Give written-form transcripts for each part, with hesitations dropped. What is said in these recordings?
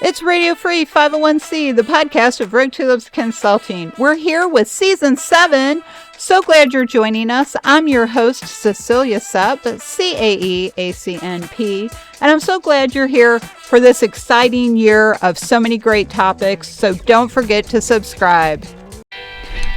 It's Radio Free 501c, the podcast of Road Tulips Consulting. We're here with Season 7. So glad you're joining us. I'm your host, Cecilia Supp, CAEACNP, and I'm so glad you're here for this exciting year of so many great topics, so don't forget to subscribe.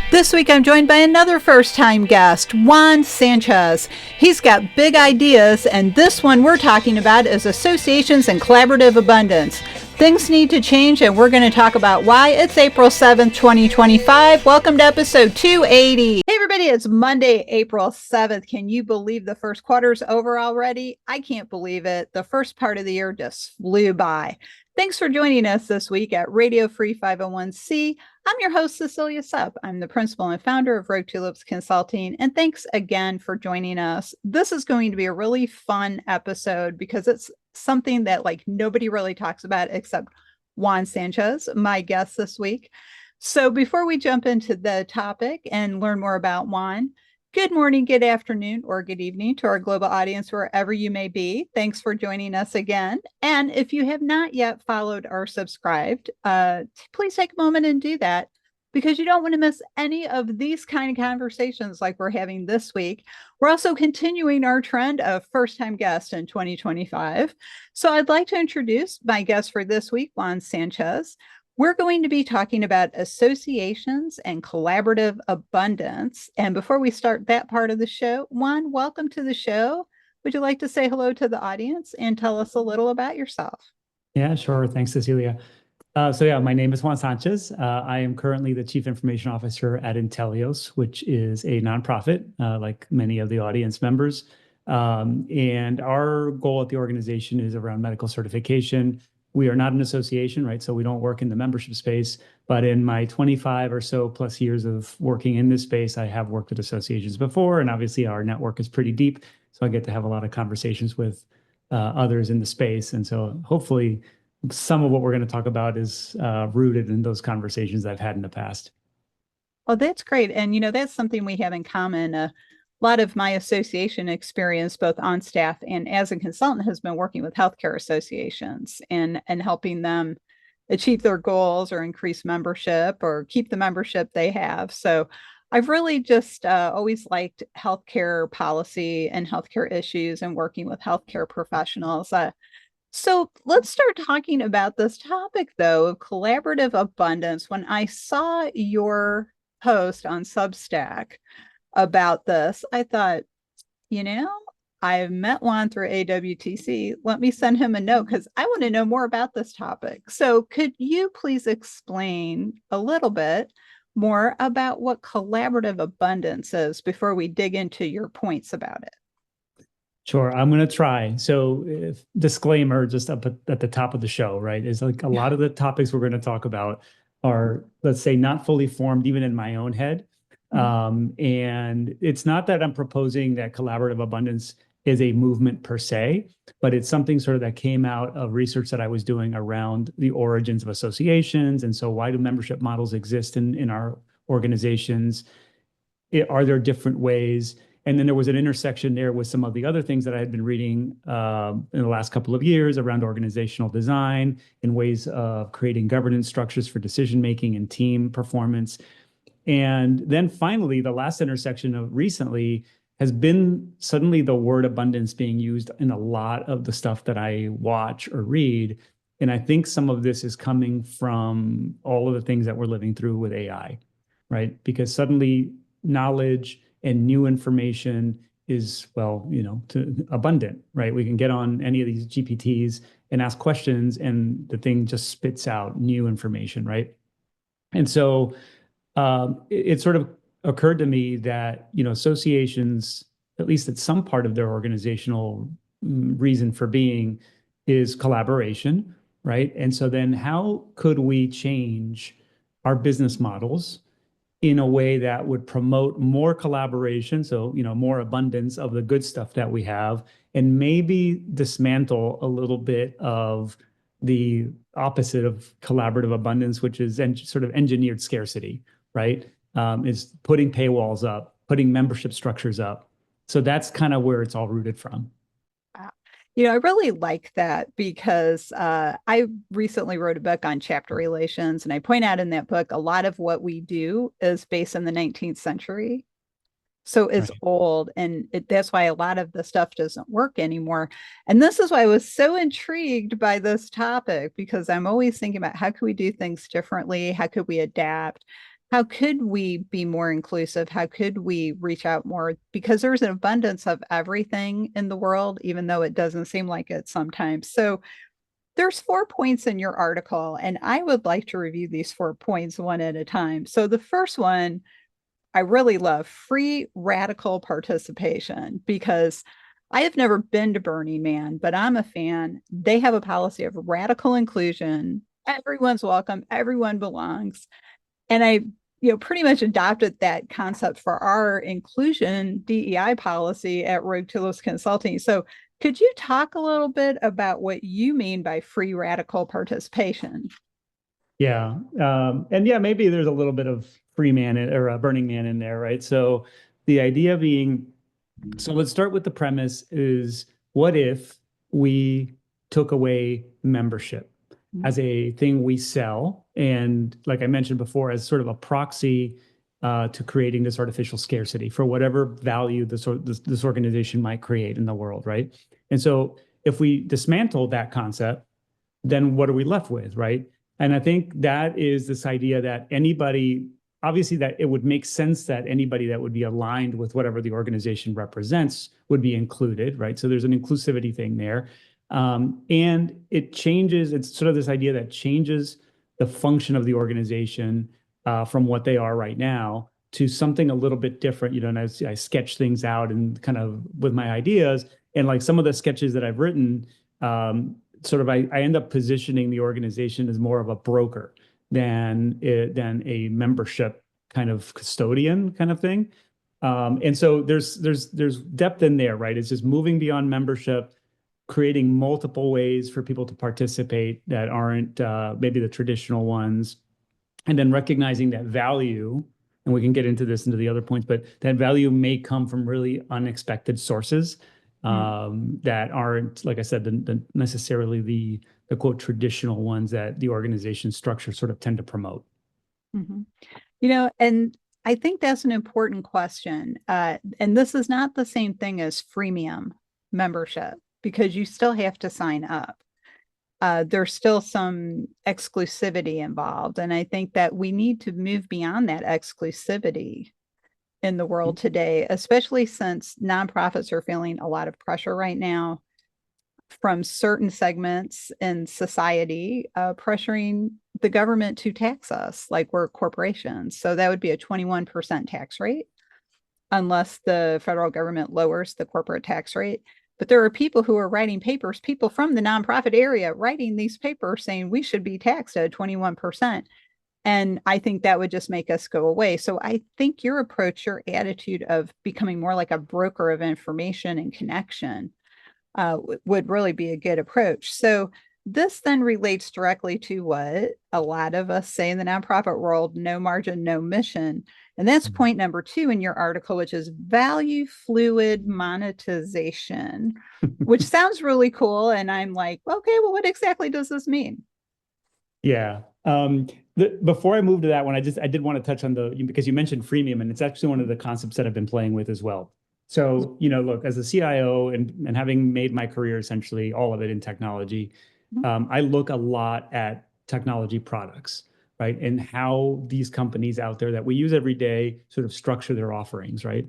This week, I'm joined by another first-time guest, Juan Sanchez. He's got big ideas, and this one we're talking about is associations and collaborative abundance. Things need to change, and we're going to talk about why. It's April 7th, 2025. Welcome to episode 280. Hey, everybody, it's Monday, April 7th. Can you believe the first quarter's over already? I can't believe it. The first part of the year just flew by. Thanks for joining us this week at Radio Free 501c. I'm your host, Cecilia Supp. I'm the principal and founder of Road Tulips Consulting, and thanks again for joining us. This is going to be a really fun episode because it's something that nobody really talks about except Juan Sanchez, my guest this week. So before we jump into the topic and learn more about Juan, good morning, good afternoon, or good evening to our global audience, wherever you may be. Thanks for joining us again. And if you have not yet followed or subscribed, please take a moment and do that, because you don't want to miss any of these kind of conversations like we're having this week. We're also continuing our trend of first-time guests in 2025. So I'd like to introduce my guest for this week, Juan Sanchez. We're going to be talking about associations and collaborative abundance. And before we start that part of the show, Juan, welcome to the show. Would you like to say hello to the audience and tell us a little about yourself? Yeah, sure. Thanks, Cecilia. My name is Juan Sanchez. I am currently the Chief Information Officer at Intelios, which is a nonprofit, like many of the audience members. And our goal at the organization is around medical certification. We are not an association, right? So we don't work in the membership space, but in my 25 or so plus years of working in this space, I have worked with associations before, and obviously our network is pretty deep. So I get to have a lot of conversations with others in the space. And so hopefully some of what we're going to talk about is rooted in those conversations I've had in the past. Oh, that's great. And, that's something we have in common. A lot of my association experience, both on staff and as a consultant, has been working with healthcare associations and helping them achieve their goals or increase membership or keep the membership they have. So I've really just always liked healthcare policy and healthcare issues and working with healthcare professionals. So let's start talking about this topic, though, of collaborative abundance. When I saw your post on Substack about this, I thought, I met Juan through AWTC. Let me send him a note because I want to know more about this topic. So could you please explain a little bit more about what collaborative abundance is before we dig into your points about it? Sure, I'm going to try. So, disclaimer just up at the top of the show, right? Is a lot of the topics we're going to talk about are, let's say, not fully formed, even in my own head. And it's not that I'm proposing that collaborative abundance is a movement per se, but it's something sort of that came out of research that I was doing around the origins of associations. And so why do membership models exist in our organizations? Are there different ways? And then there was an intersection there with some of the other things that I had been reading in the last couple of years around organizational design and ways of creating governance structures for decision-making and team performance. And then finally, the last intersection of recently has been suddenly the word abundance being used in a lot of the stuff that I watch or read. And I think some of this is coming from all of the things that we're living through with AI, right? Because suddenly knowledge and new information is, abundant, right? We can get on any of these GPTs and ask questions and the thing just spits out new information, right? And so it sort of occurred to me that, associations, at least at some part of their organizational reason for being, is collaboration, right? And so then how could we change our business models in a way that would promote more collaboration, so more abundance of the good stuff that we have, and maybe dismantle a little bit of the opposite of collaborative abundance, which is sort of engineered scarcity, right? Is putting paywalls up, putting membership structures up. So that's kind of where it's all rooted from. I really like that because I recently wrote a book on chapter relations, and I point out in that book a lot of what we do is based in the 19th century. So it's Right. old, and that's why a lot of the stuff doesn't work anymore. And this is why I was so intrigued by this topic, because I'm always thinking about how could we do things differently? How could we adapt? How could we be more inclusive? How could we reach out more? Because there's an abundance of everything in the world, even though it doesn't seem like it sometimes. So there's 4 points in your article, and I would like to review these 4 points one at a time. So the first one I really love free radical participation because I have never been to Burning Man, but I'm a fan. They have a policy of radical inclusion. Everyone's welcome, everyone belongs. And I, pretty much adopted that concept for our inclusion DEI policy at Rogue Toulouse Consulting. So could you talk a little bit about what you mean by free radical participation? Yeah. And yeah, maybe there's a little bit of free man or Burning Man in there, right? So the idea being, so let's start with the premise is what if we took away membership as a thing we sell? And like I mentioned before, as sort of a proxy to creating this artificial scarcity for whatever value this organization might create in the world, right? And so if we dismantle that concept, then what are we left with, right? And I think that is this idea that anybody, obviously, that it would make sense that anybody that would be aligned with whatever the organization represents would be included, right? So there's an inclusivity thing there. And it changes, it's sort of this idea that changes the function of the organization from what they are right now to something a little bit different, and I sketch things out and kind of with my ideas. And like some of the sketches that I've written, sort of I end up positioning the organization as more of a broker than a membership kind of custodian kind of thing. And so there's depth in there, right? It's just moving beyond membership, creating multiple ways for people to participate that aren't maybe the traditional ones, and then recognizing that value, and we can get into this into the other points, but that value may come from really unexpected sources that aren't, like I said, necessarily the quote traditional ones that the organization structure sort of tend to promote. Mm-hmm. And I think that's an important question. And this is not the same thing as freemium membership because you still have to sign up. There's still some exclusivity involved. And I think that we need to move beyond that exclusivity in the world today, especially since nonprofits are feeling a lot of pressure right now from certain segments in society, pressuring the government to tax us like we're corporations. So that would be a 21% tax rate unless the federal government lowers the corporate tax rate. But there are people who are writing papers, people from the nonprofit area writing these papers saying we should be taxed at 21%. And I think that would just make us go away. So I think your approach, your attitude of becoming more like a broker of information and connection would really be a good approach. So this then relates directly to what a lot of us say in the nonprofit world, no margin, no mission. And that's point number 2 in your article, which is value fluid monetization, which sounds really cool. And I'm like, okay, well, what exactly does this mean? Yeah. Before I move to that one, I did want to touch on because you mentioned freemium, and it's actually one of the concepts that I've been playing with as well. So, look, as a CIO and having made my career essentially all of it in technology, I look a lot at technology products, right? And how these companies out there that we use every day sort of structure their offerings, right?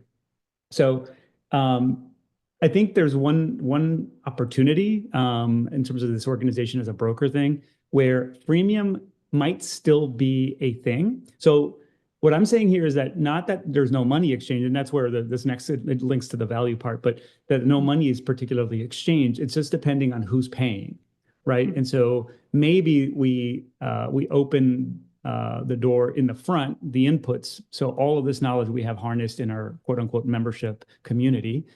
So, I think there's one opportunity in terms of this organization as a broker thing where freemium might still be a thing. So what I'm saying here is that not that there's no money exchange, and that's where this next it links to the value part, but that no money is particularly exchanged. It's just depending on who's paying, right? And so maybe we open the door in the front, the inputs. So all of this knowledge we have harnessed in our quote unquote membership community,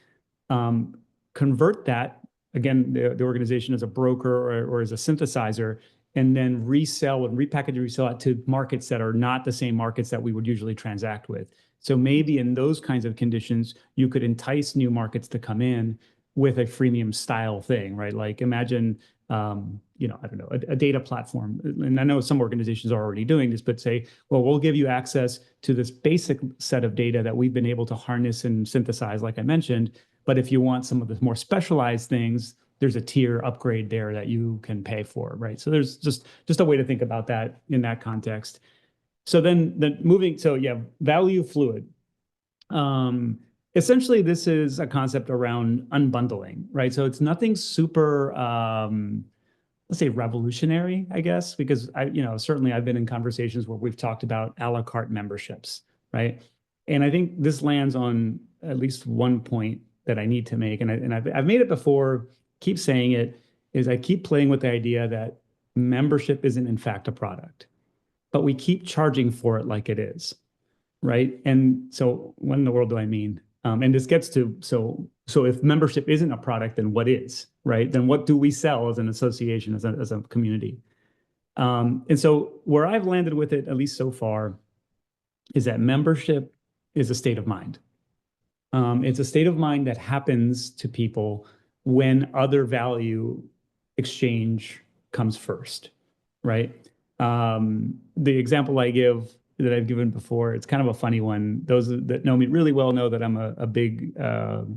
convert that again, the organization as a broker or as a synthesizer, and then resell and repackage and resell it to markets that are not the same markets that we would usually transact with. So maybe in those kinds of conditions, you could entice new markets to come in with a freemium style thing, right? Like imagine, I don't know, a data platform. And I know some organizations are already doing this, but say, well, we'll give you access to this basic set of data that we've been able to harness and synthesize, like I mentioned. But if you want some of the more specialized things, there's a tier upgrade there that you can pay for, right? So there's just a way to think about that in that context. So then moving, so yeah, value fluid. Essentially, this is a concept around unbundling, right? So it's nothing super, let's say revolutionary, I guess, because certainly I've been in conversations where we've talked about a la carte memberships, right? And I think this lands on at least one point that I need to make, and I've made it before, keep saying it, is I keep playing with the idea that membership isn't in fact a product, but we keep charging for it like it is, right? And so what in the world do I mean? And this gets to, so if membership isn't a product, then what is, right? Then what do we sell as an association, as a community? And so where I've landed with it, at least so far, is that membership is a state of mind. It's a state of mind that happens to people when other value exchange comes first, right? The example I give that I've given before, it's kind of a funny one. Those that know me really well know that I'm a big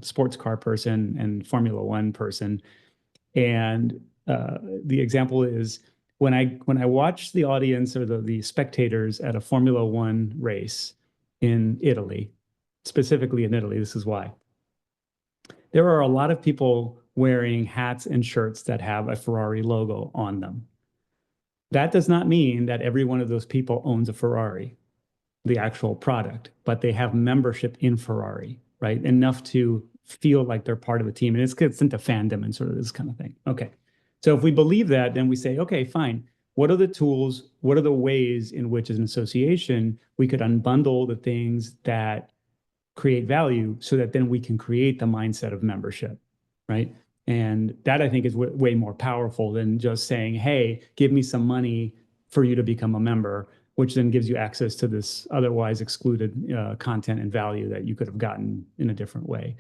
sports car person and Formula One person. And the example is when I watch the audience or the spectators at a Formula One race in Italy, specifically in Italy, this is why. There are a lot of people wearing hats and shirts that have a Ferrari logo on them. That does not mean that every one of those people owns a Ferrari, the actual product, but they have membership in Ferrari, right? Enough to feel like they're part of a team. And it gets into fandom and sort of this kind of thing. Okay. So if we believe that, then we say, okay, fine. What are the tools? What are the ways in which, as an association, we could unbundle the things that create value so that then we can create the mindset of membership, right? And that I think is way more powerful than just saying, hey, give me some money for you to become a member, which then gives you access to this otherwise excluded content and value that you could have gotten in a different way.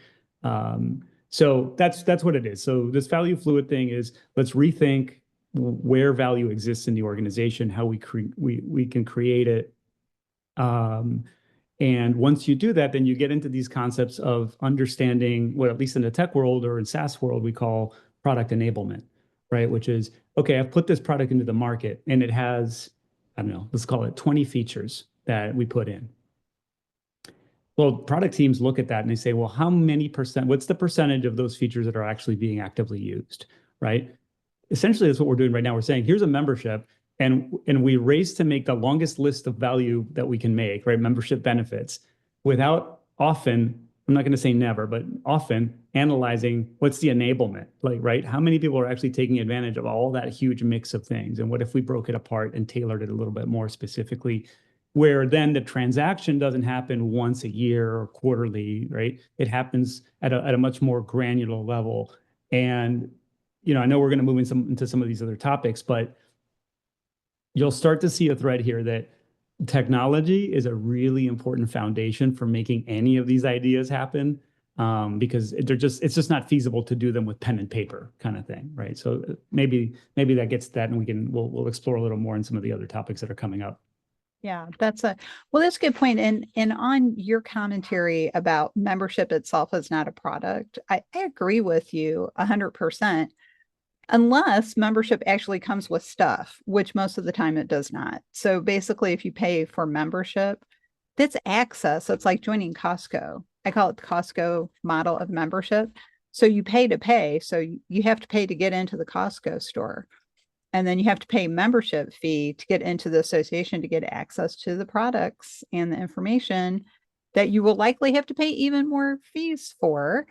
So that's what it is. So this value fluid thing is, let's rethink where value exists in the organization, how we can create it. And once you do that, then you get into these concepts of understanding what, at least in the tech world or in SaaS world, we call product enablement, right? Which is, okay, I've put this product into the market and it has, I don't know, let's call it 20 features that we put in. Well, product teams look at that and they say, well, how many percent, what's the percentage of those features that are actually being actively used, right? Essentially, that's what we're doing right now. We're saying, here's a membership. And we race to make the longest list of value that we can make, right? Membership benefits, without often, I'm not going to say never, but often analyzing what's the enablement, like, right? How many people are actually taking advantage of all that huge mix of things? And what if we broke it apart and tailored it a little bit more specifically, where then the transaction doesn't happen once a year or quarterly, right? It happens at a much more granular level. And, I know we're going to move into some of these other topics, but you'll start to see a thread here that technology is a really important foundation for making any of these ideas happen, because it's just not feasible to do them with pen and paper kind of thing, right? So maybe that gets that, and we'll explore a little more in some of the other topics that are coming up. Yeah, that's a good point. And on your commentary about membership itself is not a product, I agree with you 100%. Unless membership actually comes with stuff, which most of the time it does not. So basically, if you pay for membership, that's access. It's like joining Costco. I call it the Costco model of membership. So you pay to pay. So you have to pay to get into the Costco store. And then you have to pay membership fee to get into the association to get access to the products and the information that you will likely have to pay even more fees for.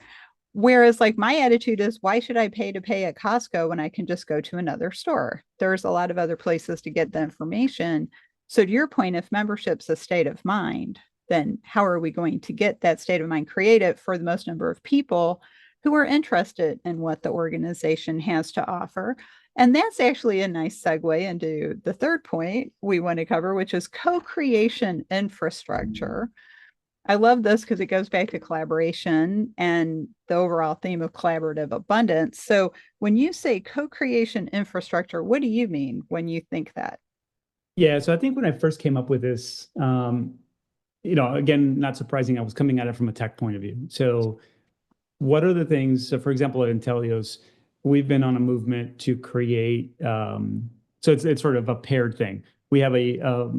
Whereas, like, my attitude is, why should I pay to pay at Costco when I can just go to another store? There's a lot of other places to get the information. So to your point, if membership's a state of mind, then how are we going to get that state of mind created for the most number of people who are interested in what the organization has to offer? And that's actually a nice segue into the third point we want to cover, which is co-creation infrastructure. I love this because it goes back to collaboration and the overall theme of collaborative abundance. So, when you say co creation infrastructure, what do you mean when you think that? Yeah, so I think when I first came up with this, again, not surprising, I was coming at it from a tech point of view. So what are the things? So, for example, at Intelios, we've been on a movement to create. So it's sort of a paired thing. We have a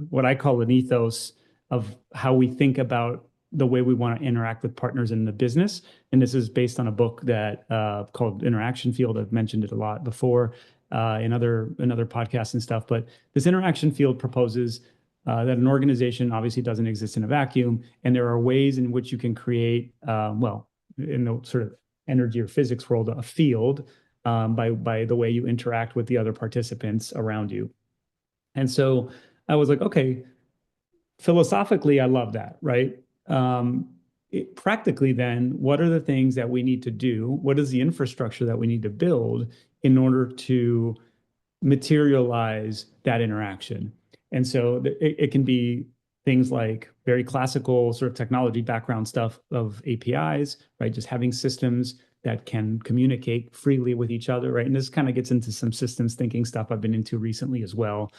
what I call an ethos of how we think about the way we want to interact with partners in the business, and this is based on a book that called Interaction Field. I've mentioned it a lot before in other podcasts and stuff. But this interaction field proposes that an organization obviously doesn't exist in a vacuum, and there are ways in which you can create in the sort of energy or physics world, a field by the way you interact with the other participants around you. And so I was like, okay, philosophically, I love that, right? Practically, then, what are the things that we need to do? What is the infrastructure that we need to build in order to materialize that interaction? And so it can be things like very classical sort of technology background stuff of APIs, right? Just having systems that can communicate freely with each other, right? And this kind of gets into some systems thinking stuff I've been into recently as well,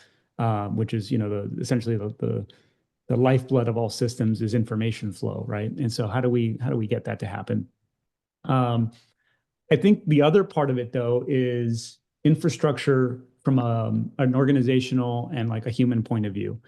which is, essentially the lifeblood of all systems is information flow, right? And so how do we get that to happen? Um, I think the other part of it, though, is infrastructure from an organizational and like a human point of view,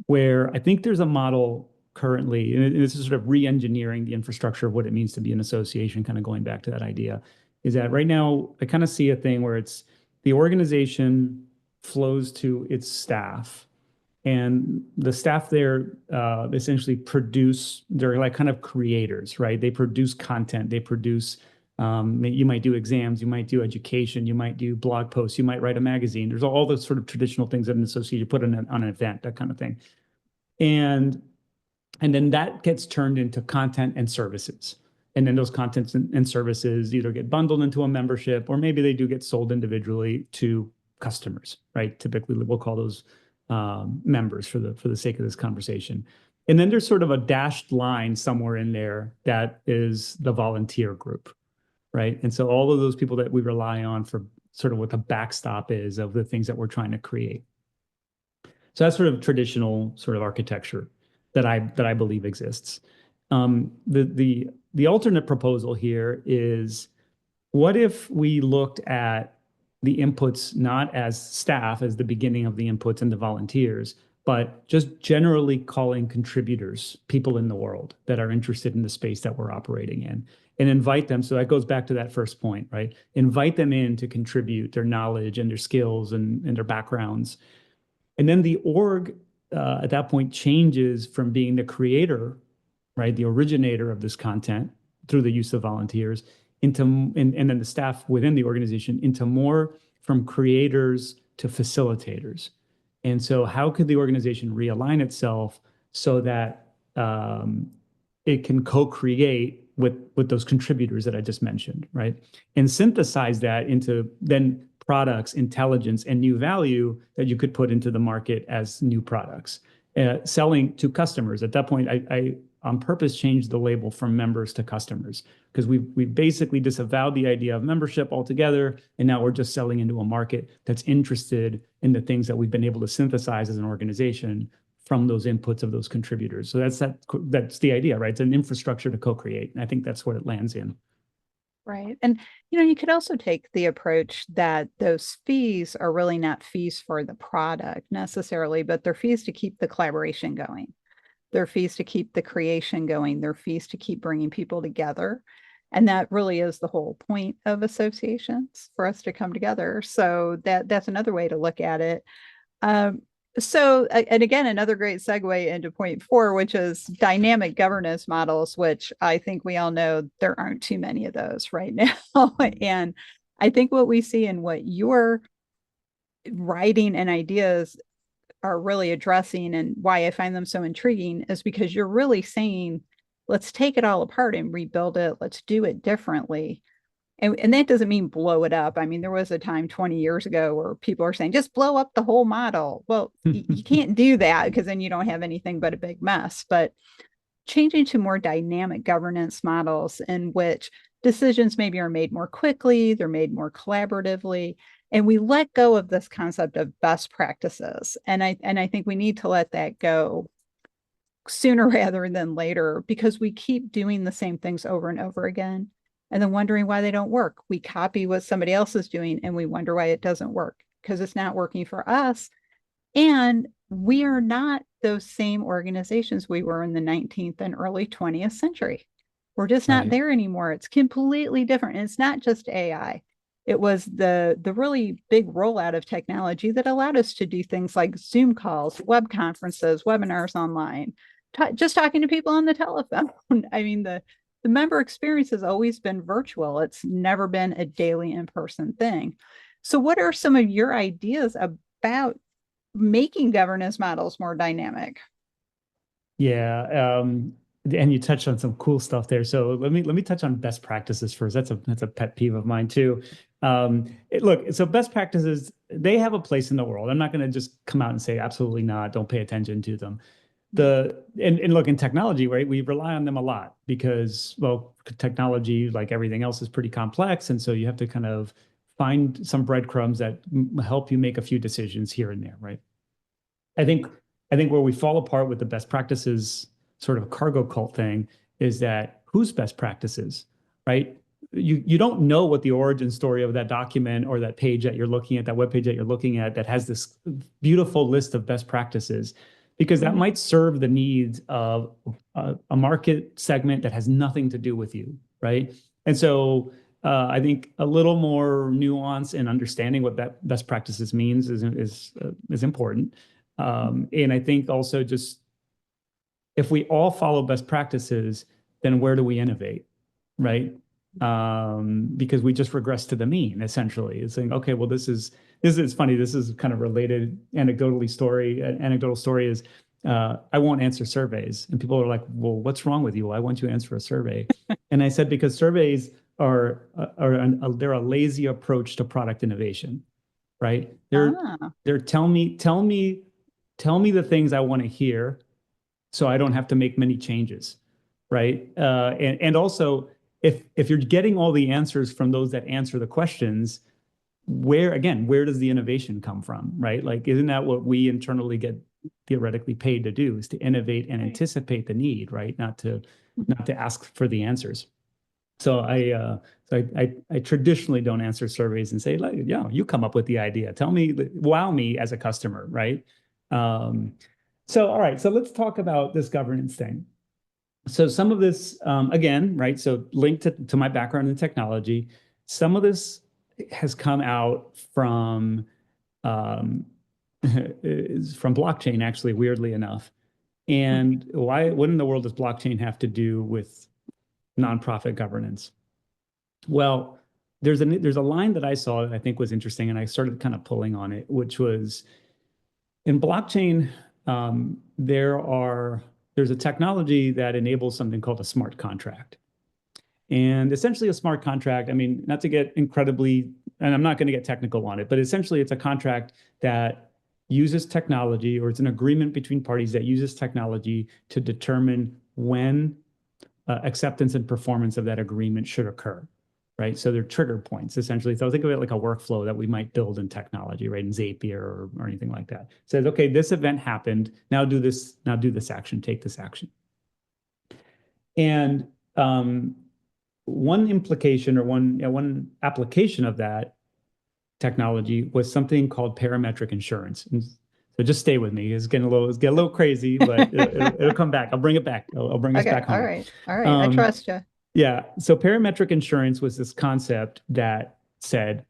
where I think there's a model currently, and this is sort of re-engineering the infrastructure of what it means to be an association, kind of going back to that idea, is that right now I kind of see a thing where it's the organization flows to its staff, and the staff there essentially they're like kind of creators, right? They produce content, they produce you might do exams, you might do education, you might do blog posts, you might write a magazine. There's all those sort of traditional things that an associate put on an event, that kind of thing. And then that gets turned into content and services. And then those contents and services either get bundled into a membership, or maybe they do get sold individually to customers, right? Typically, we'll call those members for the sake of this conversation. And then there's sort of a dashed line somewhere in there that is the volunteer group, right? And so all of those people that we rely on for sort of what the backstop is of the things that we're trying to create. So that's sort of traditional sort of architecture that I believe exists. The alternate proposal here is, what if we looked at the inputs not as staff, as the beginning of the inputs and the volunteers, but just generally calling contributors, people in the world that are interested in the space that we're operating in, and invite them. So that goes back to that first point, right? Invite them in to contribute their knowledge and their skills and their backgrounds. And then the org at that point changes from being the creator, right, the originator of this content through the use of volunteers, into and then the staff within the organization, into more from creators to facilitators. And so how could the organization realign itself so that it can co-create with those contributors that I just mentioned, right? And synthesize that into then products, intelligence, and new value that you could put into the market as new products, selling to customers. At that point, I on purpose changed the label from members to customers, because we basically disavowed the idea of membership altogether, and now we're just selling into a market that's interested in the things that we've been able to synthesize as an organization from those inputs of those contributors. So that's the idea, right? It's an infrastructure to co-create, and I think that's what it lands in. Right. And, you could also take the approach that those fees are really not fees for the product necessarily, but they're fees to keep the collaboration going. They're fees to keep the creation going. They're fees to keep bringing people together. And that really is the whole point of associations, for us to come together. So that's another way to look at it. And again, another great segue into point 4, which is dynamic governance models, which I think we all know there aren't too many of those right now. And I think what we see in what you're writing and ideas are really addressing, and why I find them so intriguing, is because you're really saying, let's take it all apart and rebuild it. Let's do it differently. And that doesn't mean blow it up. I mean, there was a time 20 years ago where people are saying, just blow up the whole model. Well, you can't do that, because then you don't have anything but a big mess. But changing to more dynamic governance models in which decisions maybe are made more quickly, they're made more collaboratively, and we let go of this concept of best practices. And I think we need to let that go sooner rather than later, because we keep doing the same things over and over again and then wondering why they don't work. We copy what somebody else is doing and we wonder why it doesn't work because it's not working for us. And we are not those same organizations we were in the 19th and early 20th century. We're just not Right. there anymore. It's completely different. And it's not just AI. It was the really big rollout of technology that allowed us to do things like Zoom calls, web conferences, webinars online, just talking to people on the telephone. I mean, the member experience has always been virtual. It's never been a daily in-person thing. So what are some of your ideas about making governance models more dynamic? Yeah. And you touched on some cool stuff there. So let me touch on best practices first. That's a pet peeve of mine too. Look, so best practices, they have a place in the world. I'm not going to just come out and say absolutely not, don't pay attention to them. And look, in technology, right, we rely on them a lot because, well, technology, like everything else, is pretty complex, and so you have to kind of find some breadcrumbs that help you make a few decisions here and there, right? I think I think where we fall apart with the best practices sort of cargo cult thing is that whose best practices, right? You don't know what the origin story of that document or that page that you're looking at, that web page that you're looking at that has this beautiful list of best practices, because that Mhm. might serve the needs of a market segment that has nothing to do with you, right? And so I think a little more nuance in understanding what that best practices means is important. And I think also just if we all follow best practices, then where do we innovate, right? Because we just regress to the mean, essentially. It's saying, okay, well, this is funny. This is kind of related anecdotal story is I won't answer surveys. And people are like, well, what's wrong with you? Why won't you answer a survey? And I said, because surveys they're a lazy approach to product innovation, right? Ah, They're tell me the things I want to hear so I don't have to make many changes, right? And also, if you're getting all the answers from those that answer the questions, where does the innovation come from, right? Like, isn't that what we internally get theoretically paid to do, is to innovate and right. anticipate the need, right? Not to ask for the answers. So I traditionally don't answer surveys and say, like, yeah, you come up with the idea. Tell me, wow me as a customer, right? Um, so all right, so let's talk about this governance thing. So some of this, again, right? So linked to my background in technology, some of this has come out um, from blockchain, actually, weirdly enough. And what in the world does blockchain have to do with nonprofit governance? Well, there's a line that I saw that I think was interesting, and I started kind of pulling on it, which was in blockchain, there's a technology that enables something called a smart contract. And essentially, a smart contract, I mean, not to get incredibly, and I'm not going to get technical on it, but essentially, it's a contract that uses technology, or it's an agreement between parties that uses technology to determine when acceptance and performance of that agreement should occur, right? So they're trigger points, essentially. So think of it like a workflow that we might build in technology, right? In Zapier or anything like that. It says, okay, this event happened. Now do this action, take this action. And one implication or one application of that technology was something called parametric insurance. And so just stay with me. It's getting a little crazy, but it'll come back. I'll bring it back. I'll bring us Okay. back All home. right. All right. I Um, trust you. yeah. So parametric insurance was this concept that said,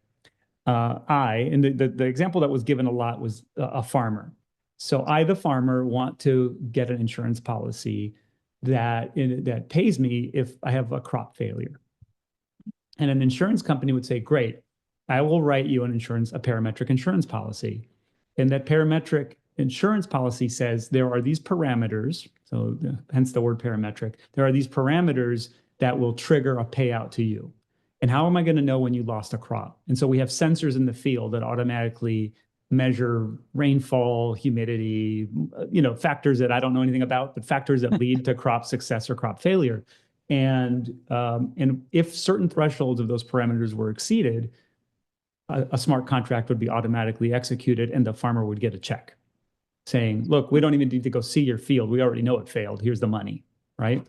and the example that was given a lot was a farmer. So I, the farmer, want to get an insurance policy that pays me if I have a crop failure. And an insurance company would say, great, I will write you a parametric insurance policy. And that parametric insurance policy says there are these parameters, so hence the word parametric, there are these parameters that will trigger a payout to you. And how am I going to know when you lost a crop? And so we have sensors in the field that automatically measure rainfall, humidity, factors that I don't know anything about, but factors that lead to crop success or crop failure. And if certain thresholds of those parameters were exceeded, a smart contract would be automatically executed and the farmer would get a check saying, look, we don't even need to go see your field. We already know it failed. Here's the money, right?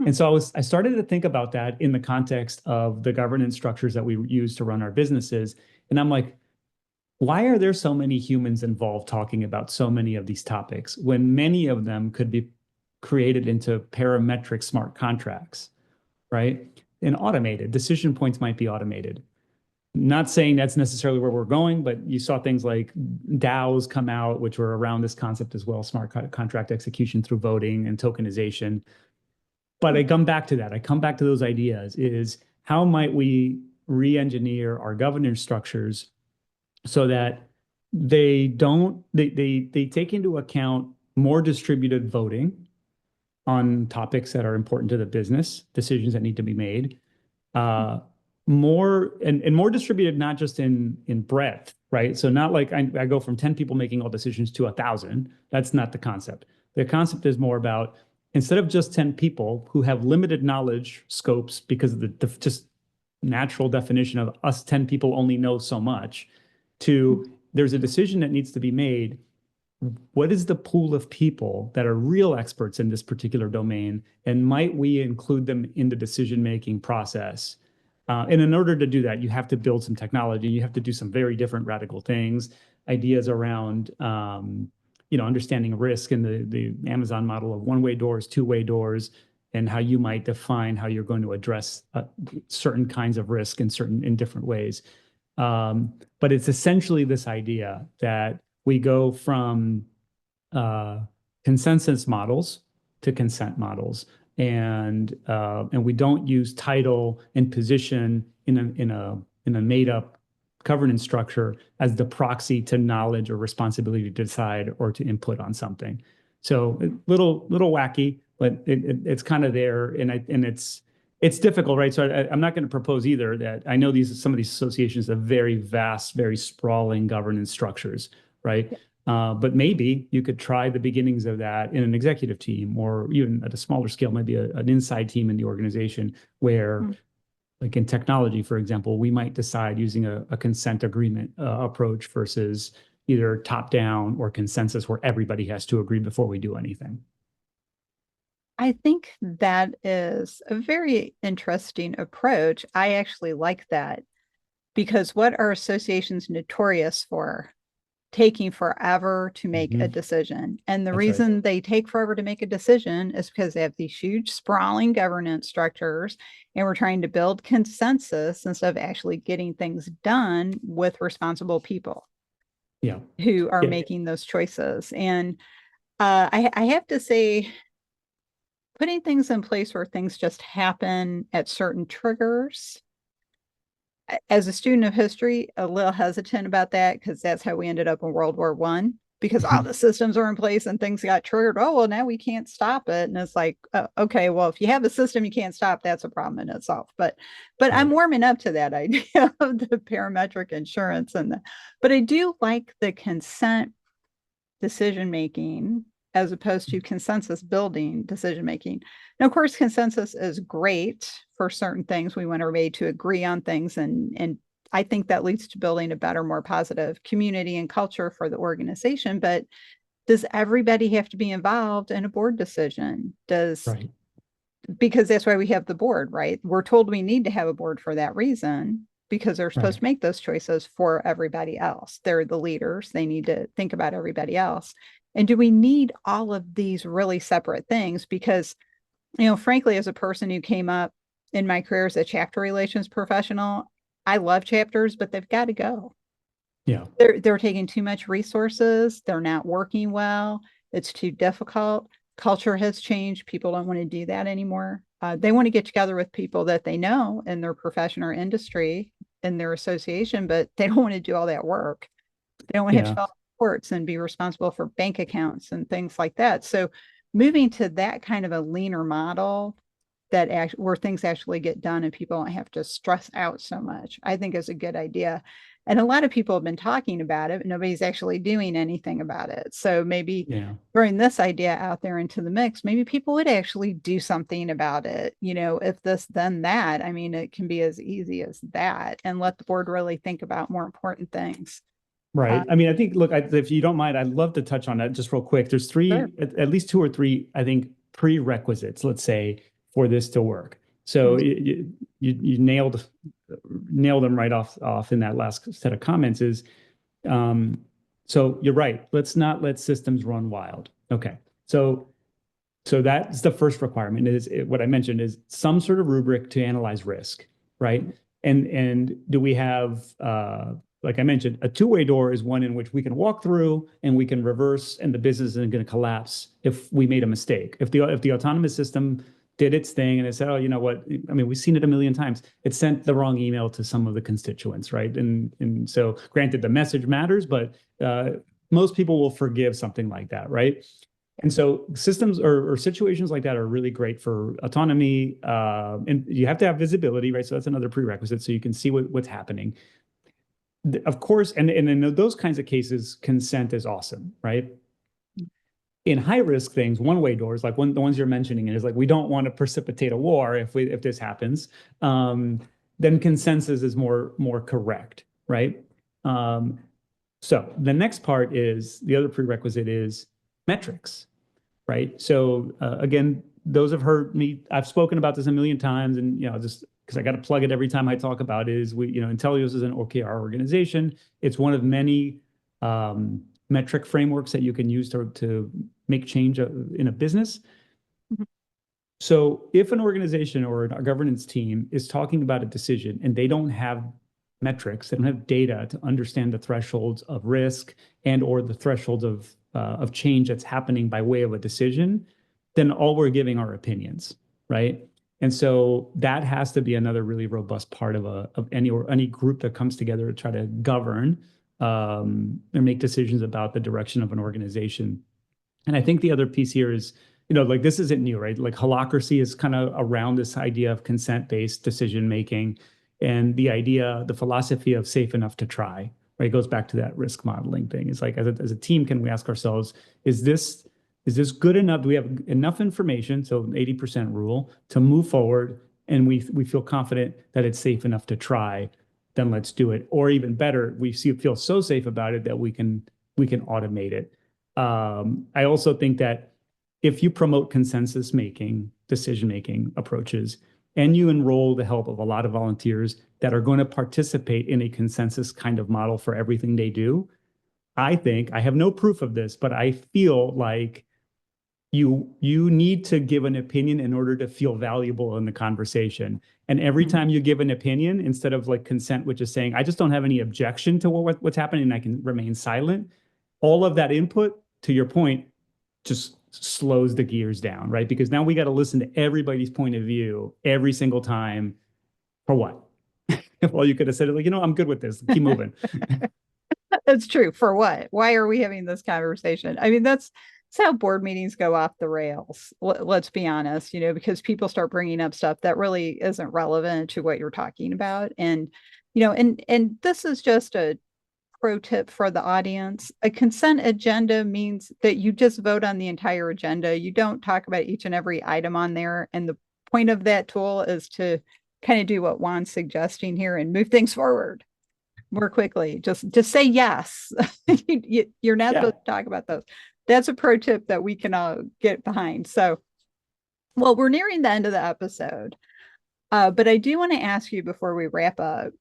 And so I started to think about that in the context of the governance structures that we use to run our businesses. And I'm like, why are there so many humans involved talking about so many of these topics when many of them could be created into parametric smart contracts, right? And automated. Decision points might be automated. Not saying that's necessarily where we're going, but you saw things like DAOs come out, which were around this concept as well, smart contract execution through voting and tokenization. But I come back to that. I come back to those ideas is how might we re-engineer our governance structures so that they take into account more distributed voting on topics that are important to the business, decisions that need to be made, more distributed, not just in breadth, right? So not like I go from 10 people making all decisions to 1,000. That's not the concept. The concept is more about instead of just 10 people who have limited knowledge scopes because of the just natural definition of us 10 people only know so much, to there's a decision that needs to be made. What is the pool of people that are real experts in this particular domain, and might we include them in the decision-making process? And in order to do that, you have to build some technology. You have to do some very different radical things, ideas around understanding risk and the Amazon model of one-way doors, two-way doors, and how you might define how you're going to address certain kinds of risk in different ways. But it's essentially this idea that we go from consensus models to consent models, and we don't use title and position in a made up governance structure as the proxy to knowledge or responsibility to decide or to input on something. So little wacky, but it's kind of there, and it's difficult, right? So I'm not going to propose either that I know some of these associations have very vast, very sprawling governance structures, right? But maybe you could try the beginnings of that in an executive team, or even at a smaller scale, maybe an inside team in the organization where, like in technology, for example, we might decide using a consent agreement approach versus either top down or consensus where everybody has to agree before we do anything. I think that is a very interesting approach. I actually like that, because what are associations notorious for? Taking forever to make a decision. And the reason they take forever to make a decision is because they have these huge sprawling governance structures, and we're trying to build consensus instead of actually getting things done with responsible people who are making those choices. And I have to say, putting things in place where things just happen at certain triggers, as a student of history, a little hesitant about that, because that's how we ended up in World War I, because all the systems are in place and things got triggered. Oh, well, now we can't stop it. And it's like, okay, well, if you have a system you can't stop, that's a problem in itself. But I'm warming up to that idea of the parametric insurance. But I do like the consent decision-making as opposed to consensus building decision-making. And of course, consensus is great for certain things. We want everybody to agree on things. And I think that leads to building a better, more positive community and culture for the organization. But does everybody have to be involved in a board decision? Because that's why we have the board, right? We're told we need to have a board for that reason, because they're supposed to make those choices for everybody else. They're the leaders. They need to think about everybody else. And do we need all of these really separate things? Because, frankly, as a person who came up in my career as a chapter relations professional, I love chapters, but they've got to go. Yeah. They're taking too much resources. They're not working well. It's too difficult. Culture has changed. People don't want to do that anymore. They want to get together with people that they know in their profession or industry, in their association, but they don't want to do all that work. They don't want to have to fill out reports and be responsible for bank accounts and things like that. So moving to that kind of a leaner model where things actually get done and people don't have to stress out so much, I think is a good idea. And a lot of people have been talking about it, but nobody's actually doing anything about it. So maybe Yeah. throwing this idea out there into the mix, maybe people would actually do something about it. If this, then that. I mean, it can be as easy as that, and let the board really think about more important things. Right. I mean, I think, look, if you don't mind, I'd love to touch on that just real quick. There's Sure. at least two or three, I think, prerequisites, let's say, for this to work. So you nailed them right off in that last set of comments is, so you're right. Let's not let systems run wild. Okay. So that's the first requirement is what I mentioned is some sort of rubric to analyze risk, right? And do we have like I mentioned, a two-way door is one in which we can walk through and we can reverse, and the business isn't going to collapse if we made a mistake. If the autonomous system did its thing and it said, oh, you know what? I mean, we've seen it a million times. It sent the wrong email to some of the constituents, right? And so, granted, the message matters, but most people will forgive something like that, right? And so systems or situations like that are really great for autonomy. And you have to have visibility, right? So that's another prerequisite. So you can see what's happening. Of course, and in those kinds of cases, consent is awesome, right? In high risk things, one-way doors, like the ones you're mentioning, is like we don't want to precipitate a war if this happens. Then consensus is more correct, right? So the next part is the other prerequisite is metrics, right? So again, those have heard me. I've spoken about this a million times, and just because I got to plug it every time I talk about it, is Intellios is an OKR organization. It's one of many metric frameworks that you can use to make change in a business. Mm-hmm. So if an organization or a governance team is talking about a decision and they don't have metrics, they don't have data to understand the thresholds of risk and or the thresholds of change that's happening by way of a decision, then all we're giving are opinions, right? And so that has to be another really robust part of any group that comes together to try to govern and make decisions about the direction of an organization. And I think the other piece here is, like this isn't new, right? Like holacracy is kind of around this idea of consent-based decision making, and the philosophy of safe enough to try, right? It goes back to that risk modeling thing. It's like as a team, can we ask ourselves, is this good enough? Do we have enough information, so an 80% rule, to move forward, and we feel confident that it's safe enough to try? Then let's do it. Or even better, we feel so safe about it that we can automate it. I also think that if you promote consensus making, decision making approaches, and you enroll the help of a lot of volunteers that are going to participate in a consensus kind of model for everything they do, I think, I have no proof of this, but I feel like you need to give an opinion in order to feel valuable in the conversation. And every time you give an opinion, instead of like consent, which is saying, I just don't have any objection to what's happening and I can remain silent, all of that input, to your point, just slows the gears down, right? Because now we got to listen to everybody's point of view every single time. For what? Well, you could have said it like, I'm good with this. Keep moving. That's true. For what? Why are we having this conversation? I mean, that's how board meetings go off the rails. Let's be honest, because people start bringing up stuff that really isn't relevant to what you're talking about. And, and this is just a pro tip for the audience. A consent agenda means that you just vote on the entire agenda. You don't talk about each and every item on there. And the point of that tool is to kind of do what Juan's suggesting here and move things forward more quickly. Just say yes. You're not supposed to talk about those. That's a pro tip that we can all get behind. So, well, we're nearing the end of the episode. But I do want to ask you before we wrap up.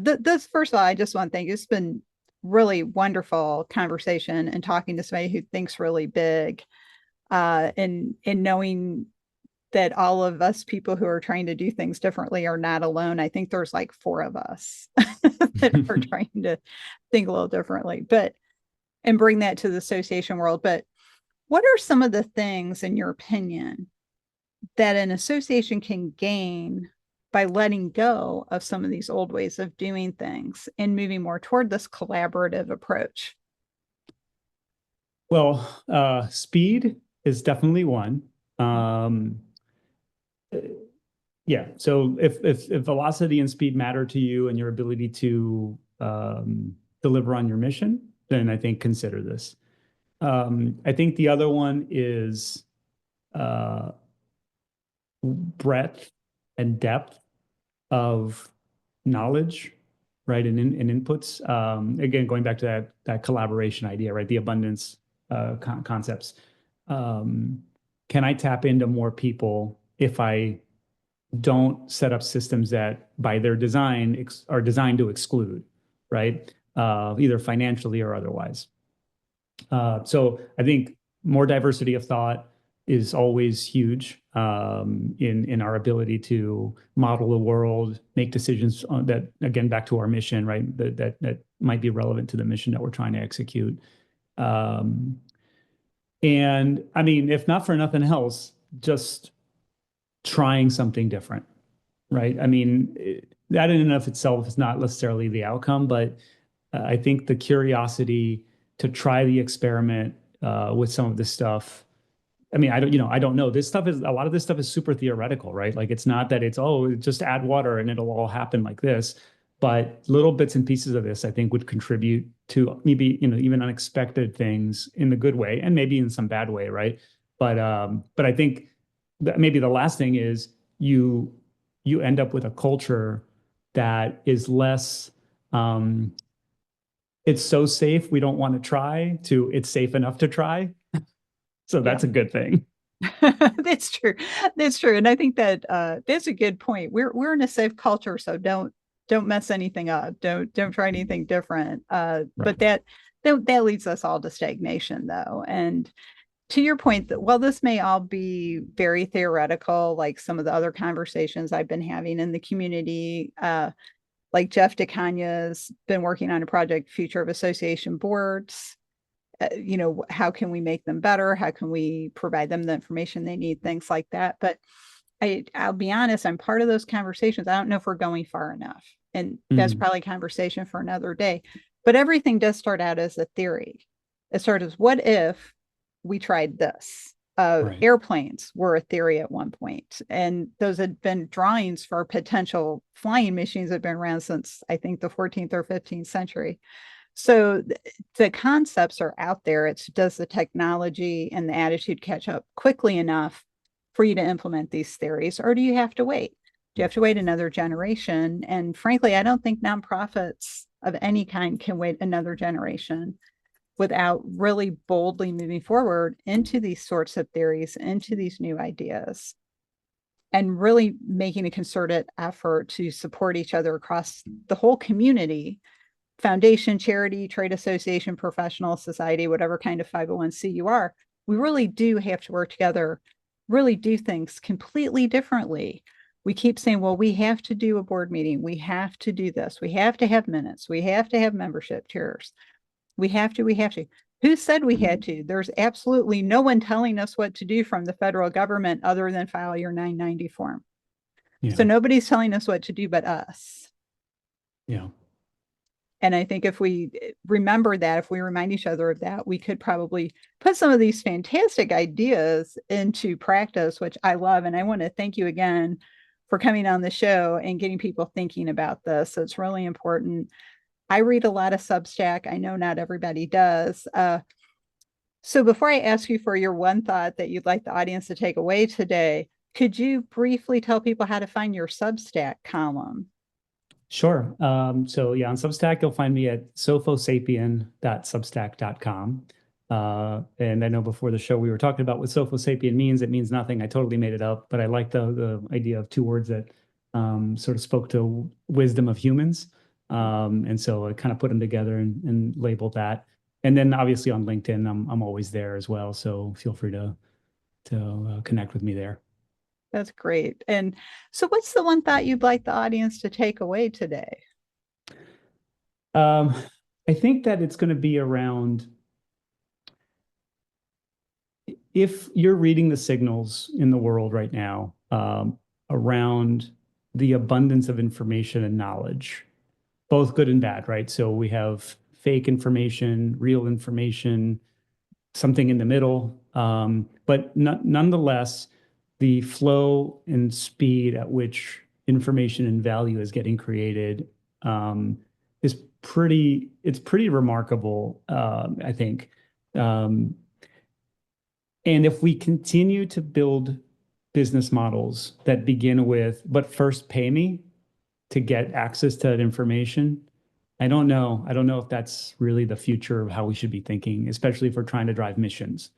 This first of all, I just want to thank you. It's been really wonderful conversation and talking to somebody who thinks really big, and knowing that all of us people who are trying to do things differently are not alone. I think there's like 4 of us that are trying to think a little differently, and bring that to the association world. But what are some of the things, in your opinion, that an association can gain by letting go of some of these old ways of doing things and moving more toward this collaborative approach? Well, speed is definitely one. Yeah. So if velocity and speed matter to you and your ability to deliver on your mission, then I think consider this. I think the other one is uh, breadth and depth of knowledge, right, and inputs. Again, going back to that collaboration idea, right, the abundance concepts. Um, can I tap into more people if I don't set up systems that, by their design, are designed to exclude, right? Either financially or otherwise. So I think more diversity of thought is always huge in our ability to model the world, make decisions that, again, back to our mission, right? That might be relevant to the mission that we're trying to execute. Um, and I mean, if not for nothing else, just trying something different, right? I mean, that in and of itself is not necessarily the outcome, but I think the curiosity to try the experiment with some of this stuff. I mean, I don't know. This stuff is a lot of this stuff is super theoretical, right? Like it's not that it's, oh, just add water and it'll all happen like this. But little bits and pieces of this, I think, would contribute to maybe, even unexpected things in the good way and maybe in some bad way, right? But I think that maybe the last thing is you you end up with a culture that is less it's so safe we don't want to try to it's safe enough to try. So Yeah. that's a good thing. That's true. That's true. And I think that that's a good point. We're in a safe culture, so don't mess anything up. Don't try anything different. Right. But that leads us all to stagnation, though. And to your point, that while this may all be very theoretical, like some of the other conversations I've been having in the community, like Jeff DeCanya's been working on a project, Future of Association Boards. How can we make them better? How can we provide them the information they need? Things like that. But I'll be honest, I'm part of those conversations. I don't know if we're going far enough. And that's Mm, probably a conversation for another day. But everything does start out as a theory. It started as, what if we tried this? right. Airplanes were a theory at one point, and those had been drawings for potential flying machines that had been around since, I think, the 14th or 15th century. So the concepts are out there. It's, does the technology and the attitude catch up quickly enough for you to implement these theories, or do you have to wait? Do you have to wait another generation? And frankly, I don't think nonprofits of any kind can wait another generation without really boldly moving forward into these sorts of theories, into these new ideas, and really making a concerted effort to support each other across the whole community, foundation, charity, trade association, professional society, whatever kind of 501c you are. We really do have to work together, really do things completely differently. We keep saying, well, we have to do a board meeting. We have to do this. We have to have minutes. We have to have membership tiers. We have to. Who said we had to? There's absolutely no one telling us what to do from the federal government other than file your 990 form. So Yeah. nobody's telling us what to do but us. Yeah. And I think if we remember that, if we remind each other of that, we could probably put some of these fantastic ideas into practice, which I love. And I want to thank you again for coming on the show and getting people thinking about this. So it's really important. I read a lot of Substack. I know not everybody does. So before I ask you for your one thought that you'd like the audience to take away today, could you briefly tell people how to find your Substack column? Sure. So yeah, on Substack, you'll find me at sophosapien.substack.com. And I know before the show we were talking about what sophosapien means. It means nothing. I totally made it up, but I like the idea of two words that sort of spoke to wisdom of humans. And so I kind of put them together and labeled that. And then obviously on LinkedIn, I'm always there as well. So feel free to connect with me there. That's great. And so, what's the one thought you'd like the audience to take away today? Um, I think that it's going to be around if you're reading the signals in the world right now around the abundance of information and knowledge, both good and bad, right? So we have fake information, real information, something in the middle. But nonetheless, the flow and speed at which information and value is getting created is it's pretty remarkable, I think. And if we continue to build business models that begin with, but first pay me to get access to that information, I don't know. I don't know if that's really the future of how we should be thinking, especially if we're trying to drive missions.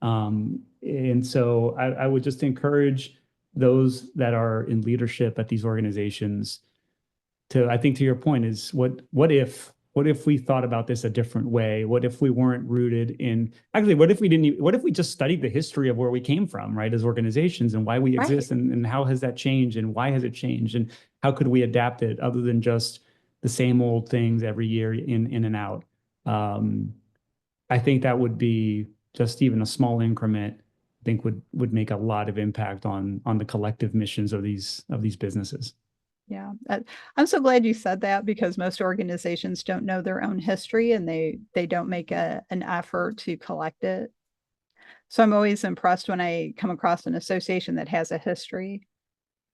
And so I would just encourage those that are in leadership at these organizations to, I think to your point is what if we thought about this a different way? What if we weren't rooted in, actually, what if we just studied the history of where we came from, right, as organizations, and why we exist, and how has that changed, and why has it changed, and how could we adapt it other than just the same old things every year in and out? I think that would be just even a small increment, I think would make a lot of impact on the collective missions of these businesses. Yeah, I'm so glad you said that, because most organizations don't know their own history, and they don't make an effort to collect it. So I'm always impressed when I come across an association that has a history,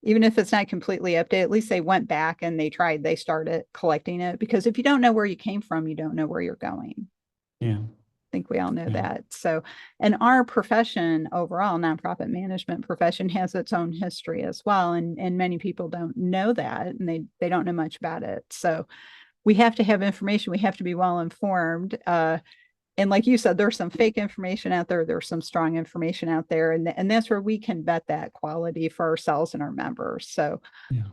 even if it's not completely updated. At least they went back and they started collecting it, because if you don't know where you came from, you don't know where you're going. Yeah. I think we all know that. So, and our profession overall, nonprofit management profession, has its own history as well. And many people don't know that, and they don't know much about it. So we have to have information. We have to be well informed. And like you said, there's some fake information out there. There's some strong information out there. And that's where we can vet that quality for ourselves and our members. So,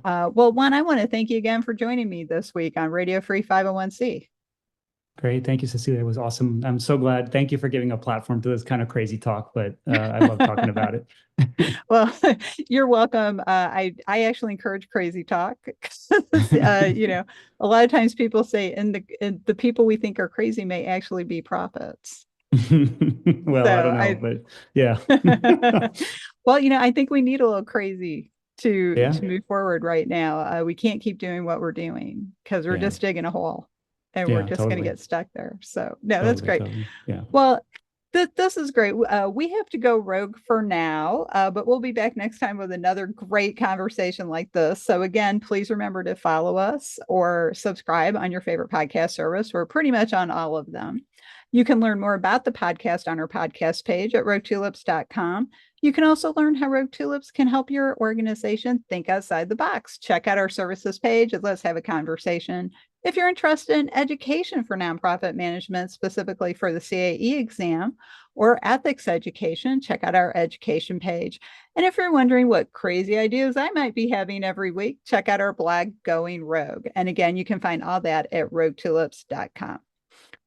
well, Juan, I want to thank you again for joining me this week on Radio Free 501c. Great. Thank you, Cecilia. It was awesome. I'm so glad. Thank you for giving a platform to this kind of crazy talk, but I love talking about it. Well, you're welcome. I actually encourage crazy talk. A lot of times people say, and the people we think are crazy may actually be prophets. Well, so I don't know, but yeah. Well, I think we need a little crazy to move forward right now. We can't keep doing what we're doing, because we're just digging a hole. And we're just going to get stuck there. So no, that's great. Yeah. Well, this is great. We have to go rogue for now, but we'll be back next time with another great conversation like this. So again, please remember to follow us or subscribe on your favorite podcast service. We're pretty much on all of them. You can learn more about the podcast on our podcast page at roguetulips.com. You can also learn how Rogue Tulips can help your organization think outside the box. Check out our services page and let's have a conversation. If you're interested in education for nonprofit management, specifically for the CAE exam or ethics education, check out our education page. And if you're wondering what crazy ideas I might be having every week, check out our blog, Going Rogue. And again, you can find all that at roguetulips.com.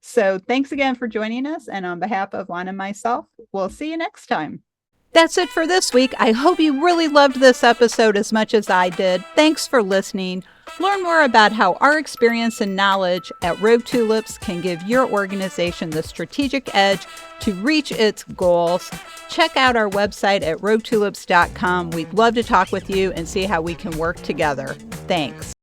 So thanks again for joining us. And on behalf of Juan and myself, we'll see you next time. That's it for this week. I hope you really loved this episode as much as I did. Thanks for listening. Learn more about how our experience and knowledge at Rogue Tulips can give your organization the strategic edge to reach its goals. Check out our website at roguetulips.com. We'd love to talk with you and see how we can work together. Thanks.